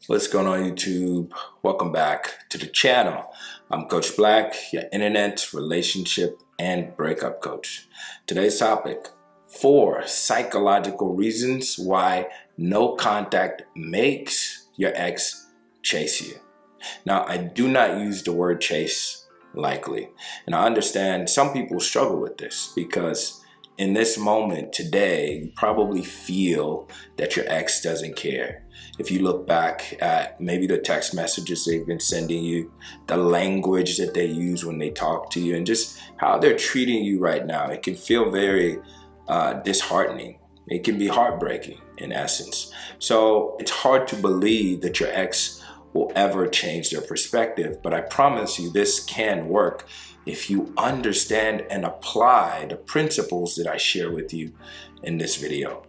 What's going on, YouTube? Welcome back to the channel. I'm Coach Black, your internet, relationship, and breakup coach. Today's topic, 4 psychological reasons why no contact makes your ex chase you. Now, I do not use the word chase lightly, and I understand some people struggle with this because in this moment today, you probably feel that your ex doesn't care. If you look back at maybe the text messages they've been sending you, the language that they use when they talk to you, and just how they're treating you right now, it can feel very disheartening. It can be heartbreaking in essence. So it's hard to believe that your ex will ever change their perspective, but I promise you this can work if you understand and apply the principles that I share with you in this video.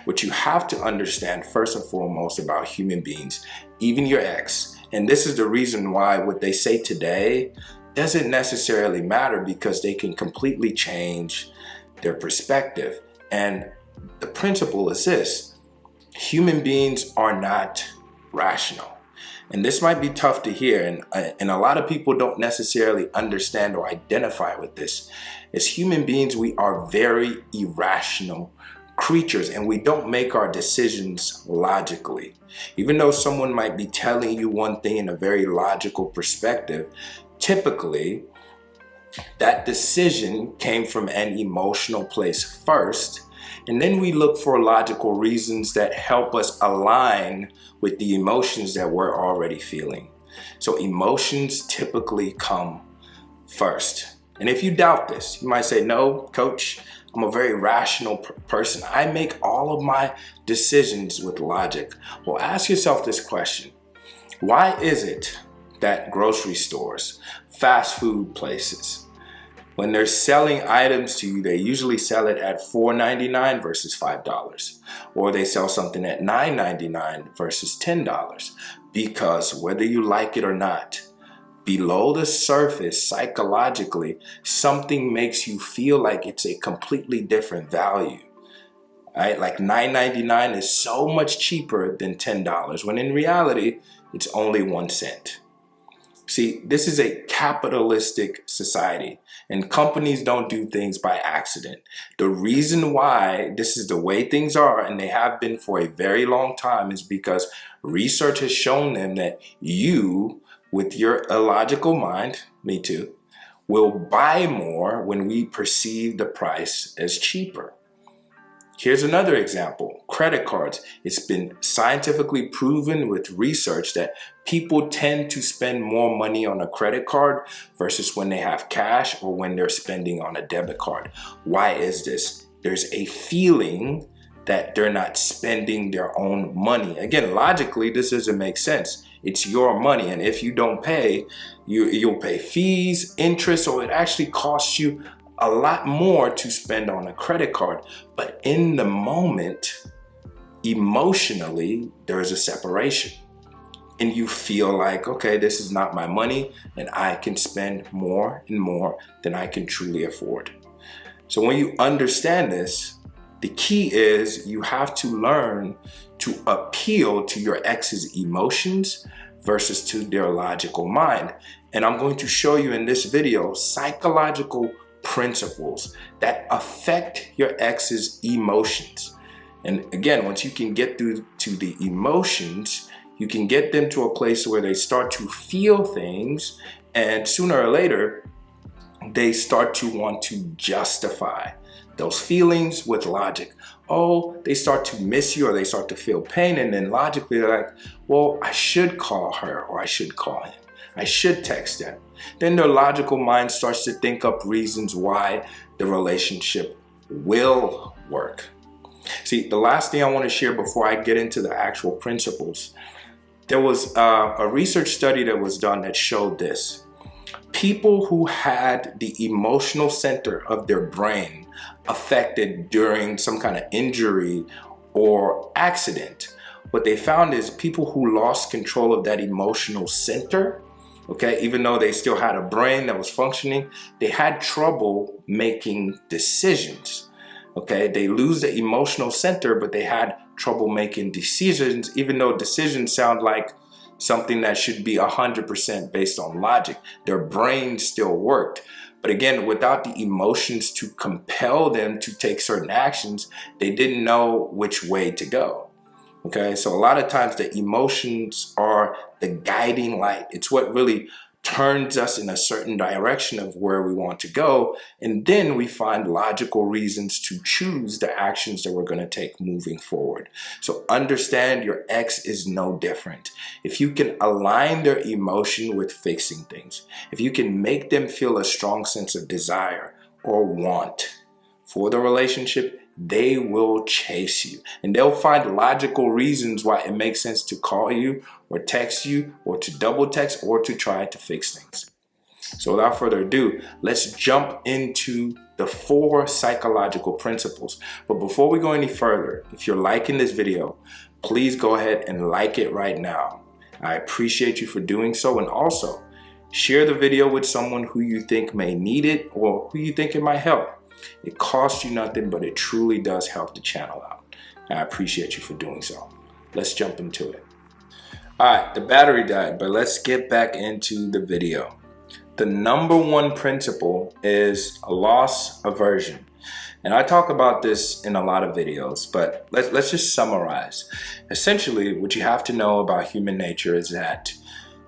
What you have to understand first and foremost about human beings, even your ex, and this is the reason why what they say today doesn't necessarily matter, because they can completely change their perspective. And the principle is this: human beings are not rational. And this might be tough to hear, and a lot of people don't necessarily understand or identify with this. As human beings, we are very irrational creatures, and we don't make our decisions logically. Even though someone might be telling you one thing in a very logical perspective, typically that decision came from an emotional place first, and then we look for logical reasons that help us align with the emotions that we're already feeling. So emotions typically come first. And if you doubt this, you might say, no, Coach, I'm a very rational person. I make all of my decisions with logic. Well, ask yourself this question. Why is it that grocery stores, fast food places, when they're selling items to you, they usually sell it at $4.99 versus $5, or they sell something at $9.99 versus $10? Because whether you like it or not, below the surface, psychologically, something makes you feel like it's a completely different value. Right? Like $9.99 is so much cheaper than $10, when in reality, it's only 1 cent. See, this is a capitalistic society, and companies don't do things by accident. The reason why this is the way things are, and they have been for a very long time, is because research has shown them that you, with your illogical mind, me too, will buy more when we perceive the price as cheaper. Here's another example, credit cards. It's been scientifically proven with research that people tend to spend more money on a credit card versus when they have cash or when they're spending on a debit card. Why is this? There's a feeling that they're not spending their own money. Again, logically, this doesn't make sense. It's your money, and if you don't pay, you'll pay fees, interest, or it actually costs you a lot more to spend on a credit card. But in the moment, emotionally, there's a separation. And you feel like, okay, this is not my money, and I can spend more and more than I can truly afford. So when you understand this, the key is you have to learn to appeal to your ex's emotions versus to their logical mind. And I'm going to show you in this video psychological principles that affect your ex's emotions. And again, once you can get through to the emotions, you can get them to a place where they start to feel things, and sooner or later, they start to want to justify those feelings with logic. Oh, they start to miss you, or they start to feel pain, and then logically they're like, well, I should call her, or I should call him. I should text them. Then their logical mind starts to think up reasons why the relationship will work. See, the last thing I want to share before I get into the actual principles, there was a research study that was done that showed this. People who had the emotional center of their brain affected during some kind of injury or accident, what they found is people who lost control of that emotional center, okay, even though they still had a brain that was functioning, they had trouble making decisions. Okay, they lose the emotional center, but they had trouble making decisions, even though decisions sound like something that should be 100% based on logic. Their brain still worked. But again, without the emotions to compel them to take certain actions, they didn't know which way to go. Okay, so a lot of times the emotions are the guiding light. It's what really turns us in a certain direction of where we want to go. And then we find logical reasons to choose the actions that we're going to take moving forward. So understand your ex is no different. If you can align their emotion with fixing things, if you can make them feel a strong sense of desire or want for the relationship, they will chase you, and they'll find logical reasons why it makes sense to call you or text you or to double text or to try to fix things. So without further ado, let's jump into the 4 psychological principles. But before we go any further, if you're liking this video, please go ahead and like it right now. I appreciate you for doing so, and also share the video with someone who you think may need it or who you think it might help. It costs you nothing, but it truly does help the channel out. I appreciate you for doing so. Let's jump into it. All right, the battery died, but let's get back into the video. The number 1 principle is loss aversion. And I talk about this in a lot of videos, but let's just summarize. Essentially, what you have to know about human nature is that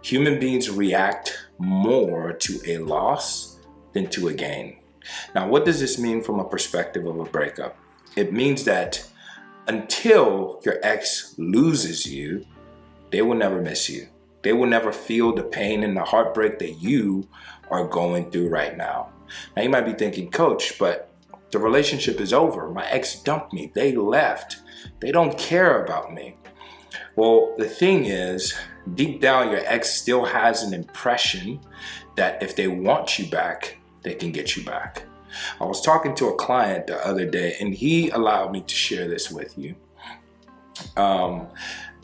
human beings react more to a loss than to a gain. Now, what does this mean from a perspective of a breakup? It means that until your ex loses you, they will never miss you. They will never feel the pain and the heartbreak that you are going through right now. Now, you might be thinking, Coach, but the relationship is over. My ex dumped me. They left. They don't care about me. Well, the thing is, deep down, your ex still has an impression that if they want you back, they can get you back. I was talking to a client the other day, and he allowed me to share this with you.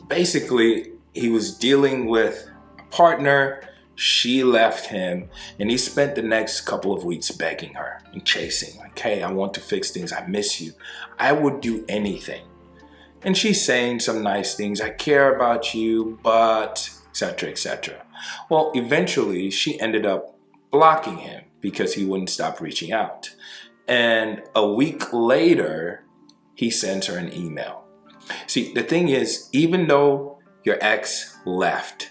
Basically, he was dealing with a partner. She left him, and he spent the next couple of weeks begging her and chasing, like, hey, I want to fix things. I miss you. I would do anything. And she's saying some nice things. I care about you, but etc., etc. Well, eventually, she ended up blocking him because he wouldn't stop reaching out. And a week later, he sends her an email. See, the thing is, even though your ex left,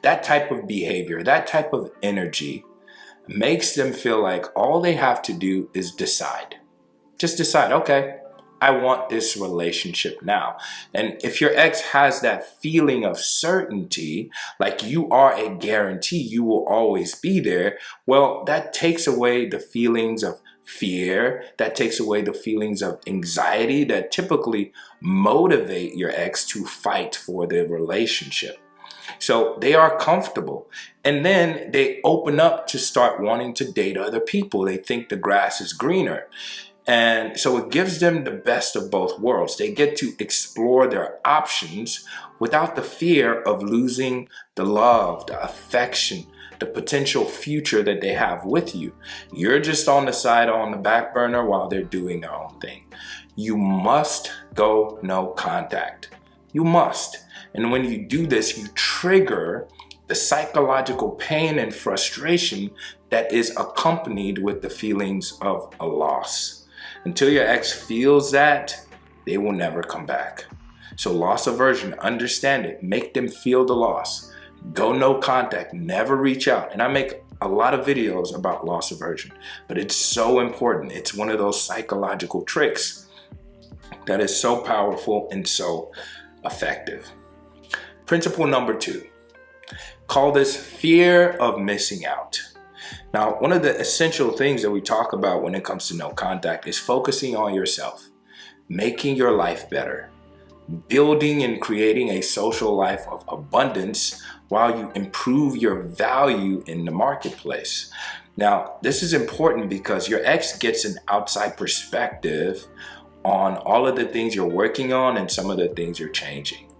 that type of behavior, that type of energy makes them feel like all they have to do is decide. Just decide, okay, I want this relationship now. And if your ex has that feeling of certainty, like you are a guarantee, you will always be there, well, that takes away the feelings of fear, that takes away the feelings of anxiety that typically motivate your ex to fight for the relationship. So they are comfortable, and then they open up to start wanting to date other people. They think the grass is greener. And so it gives them the best of both worlds. They get to explore their options without the fear of losing the love, the affection, the potential future that they have with you. You're just on the side, on the back burner while they're doing their own thing. You must go no contact. You must. And when you do this, you trigger the psychological pain and frustration that is accompanied with the feelings of a loss. Until your ex feels that, they will never come back. So loss aversion, understand it. Make them feel the loss. Go no contact. Never reach out. And I make a lot of videos about loss aversion, but it's so important. It's one of those psychological tricks that is so powerful and so effective. Principle number 2. Call this fear of missing out. Now, one of the essential things that we talk about when it comes to no contact is focusing on yourself, making your life better, building and creating a social life of abundance while you improve your value in the marketplace. Now, this is important because your ex gets an outside perspective on all of the things you're working on and some of the things you're changing.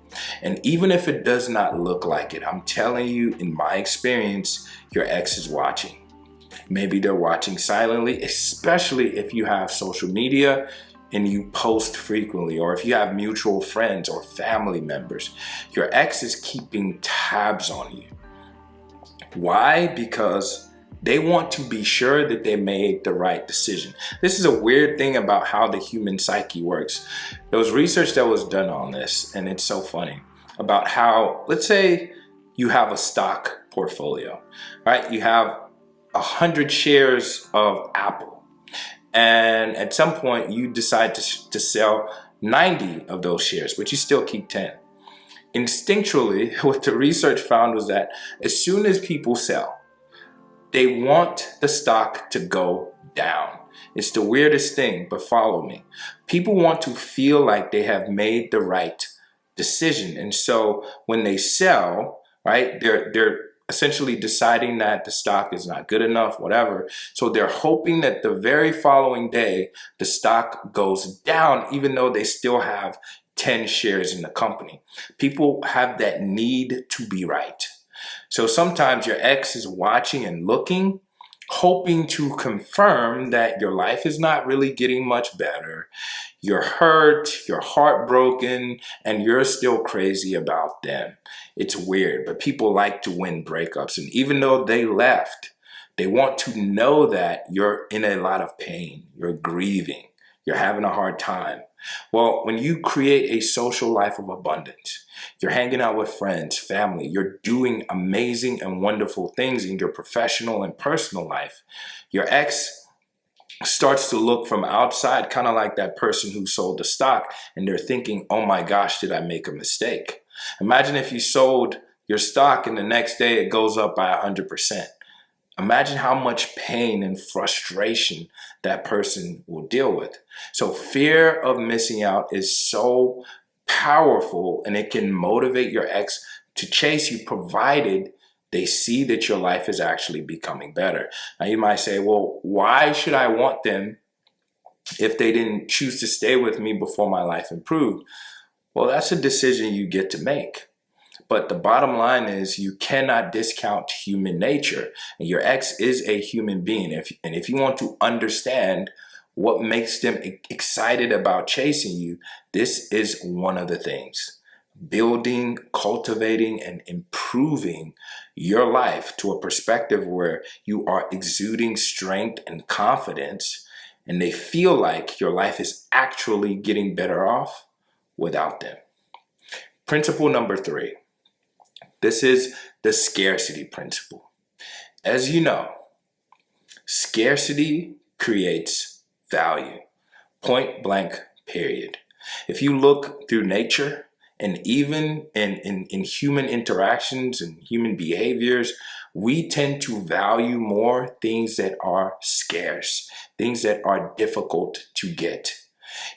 And even if it does not look like it, I'm telling you, in my experience, your ex is watching. Maybe they're watching silently, especially if you have social media. and you post frequently, or if you have mutual friends or family members, your ex is keeping tabs on you. Why? Because they want to be sure that they made the right decision. This is a weird thing about how the human psyche works. There was research that was done on this, and it's so funny, about how, let's say you have a stock portfolio, right? You have 100 shares of Apple, and at some point you decide to sell 90 of those shares, but you still keep 10. Instinctually, what the research found was that as soon as people sell, they want the stock to go down. It's the weirdest thing, but follow me. People want to feel like they have made the right decision. And so when they sell, right, they're essentially deciding that the stock is not good enough, whatever. So they're hoping that the very following day, the stock goes down, even though they still have 10 shares in the company. People have that need to be right. So sometimes your ex is watching and looking, hoping to confirm that your life is not really getting much better. You're hurt, you're heartbroken, and you're still crazy about them. It's weird, but people like to win breakups. And even though they left, they want to know that you're in a lot of pain, you're grieving, you're having a hard time. Well, when you create a social life of abundance, you're hanging out with friends, family, you're doing amazing and wonderful things in your professional and personal life, your ex starts to look from outside, kind of like that person who sold the stock, and they're thinking, oh my gosh, did I make a mistake? Imagine if you sold your stock and the next day it goes up by 100%. Imagine how much pain and frustration that person will deal with. So fear of missing out is so powerful, and it can motivate your ex to chase you, provided they see that your life is actually becoming better. Now you might say, well, why should I want them if they didn't choose to stay with me before my life improved? Well, that's a decision you get to make. But the bottom line is you cannot discount human nature. And your ex is a human being. And if you want to understand what makes them excited about chasing you, this is one of the things. Building, cultivating, and improving your life to a perspective where you are exuding strength and confidence, and they feel like your life is actually getting better off without them. Principle number 3. This is the scarcity principle. As you know, scarcity creates value. Point blank, period. If you look through nature, and even in human interactions and human behaviors, we tend to value more things that are scarce, things that are difficult to get.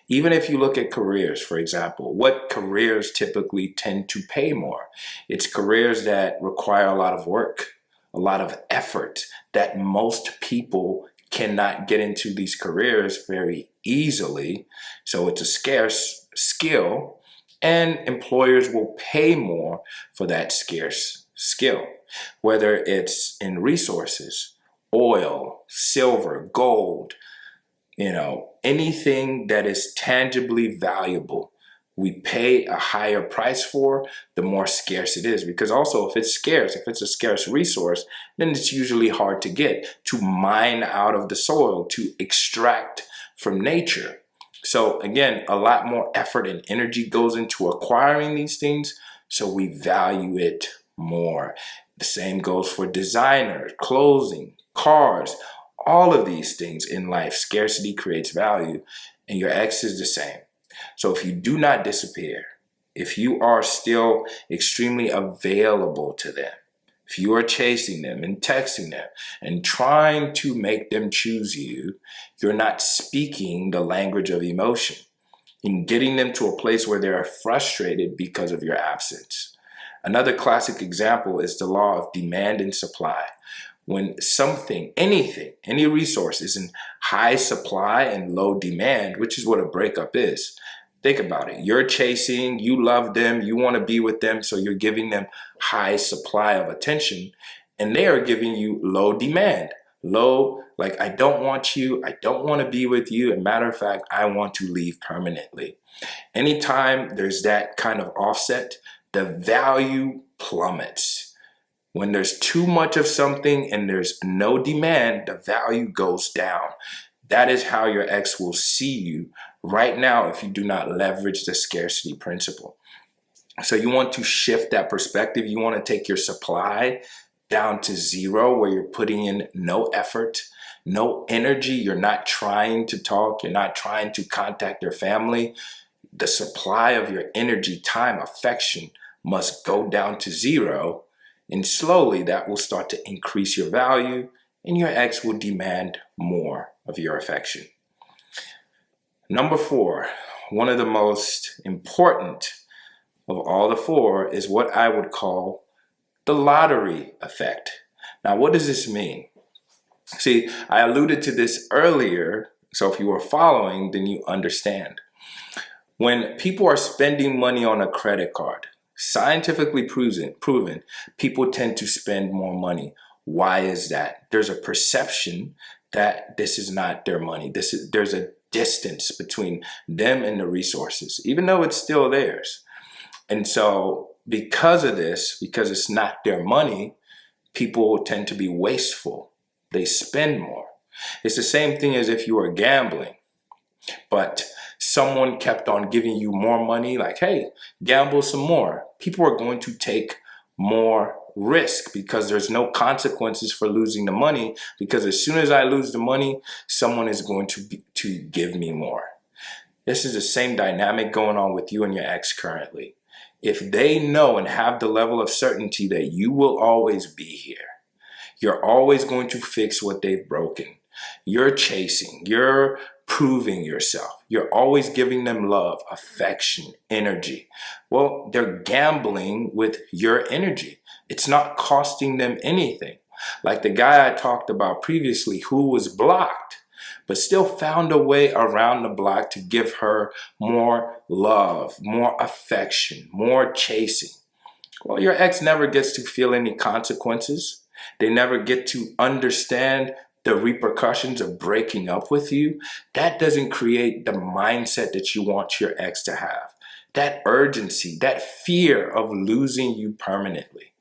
Even if you look at careers, for example, what careers typically tend to pay more? It's careers that require a lot of work, a lot of effort, that most people cannot get into these careers very easily. So it's a scarce skill, and employers will pay more for that scarce skill, whether it's in resources, oil, silver, gold, anything that is tangibly valuable, we pay a higher price for, the more scarce it is. Because also, if it's scarce, if it's a scarce resource, then it's usually hard to get, to mine out of the soil, to extract from nature. So again, a lot more effort and energy goes into acquiring these things, so we value it more. The same goes for designer, clothing, cars, all of these things in life. Scarcity creates value, and your ex is the same. So if you do not disappear, if you are still extremely available to them, if you are chasing them and texting them and trying to make them choose you, you're not speaking the language of emotion and getting them to a place where they are frustrated because of your absence. Another classic example is the law of demand and supply. When something, anything, any resource is in high supply and low demand, which is what a breakup is. Think about it. You're chasing, you love them, you want to be with them, so you're giving them high supply of attention, and they are giving you low demand. low, like, I don't want you, I don't want to be with you, and matter of fact, I want to leave permanently. Anytime there's that kind of offset, the value plummets. When there's too much of something and there's no demand, the value goes down. That is how your ex will see you right now if you do not leverage the scarcity principle. So you want to shift that perspective. You want to take your supply down to zero, where you're putting in no effort, no energy. You're not trying to talk. You're not trying to contact your family. The supply of your energy, time, affection must go down to zero. And slowly that will start to increase your value, and your ex will demand more of your affection. Number 4, one of the most important of all the 4 is what I would call the lottery effect. Now, what does this mean? See, I alluded to this earlier, so if you are following, then you understand. When people are spending money on a credit card, scientifically proven, people tend to spend more money. Why is that? There's a perception that this is not their money. There's a distance between them and the resources, even though it's still theirs. And so because of this, because it's not their money, people tend to be wasteful. They spend more. It's the same thing as if you were gambling, but someone kept on giving you more money, like, hey, gamble some more. People are going to take more risk because there's no consequences for losing the money, because as soon as I lose the money, someone is going to give me more. This is the same dynamic going on with you and your ex currently. If they know and have the level of certainty that you will always be here, you're always going to fix what they've broken. You're chasing, you're proving yourself. You're always giving them love, affection, energy. Well, they're gambling with your energy. It's not costing them anything. Like the guy I talked about previously who was blocked, but still found a way around the block to give her more love, more affection, more chasing. Well, your ex never gets to feel any consequences. They never get to understand the repercussions of breaking up with you. That doesn't create the mindset that you want your ex to have. That urgency, that fear of losing you permanently.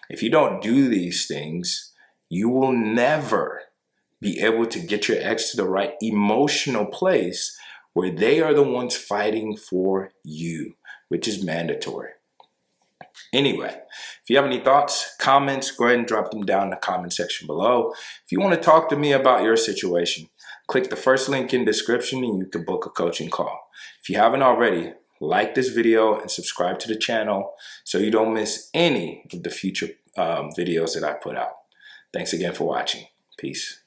If you don't do these things, you will never be able to get your ex to the right emotional place where they are the ones fighting for you, which is mandatory. Anyway, if you have any thoughts, comments, go ahead and drop them down in the comment section below. If you want to talk to me about your situation, click the first link in the description and you can book a coaching call. If you haven't already, like this video and subscribe to the channel so you don't miss any of the future videos that I put out. Thanks again for watching. Peace.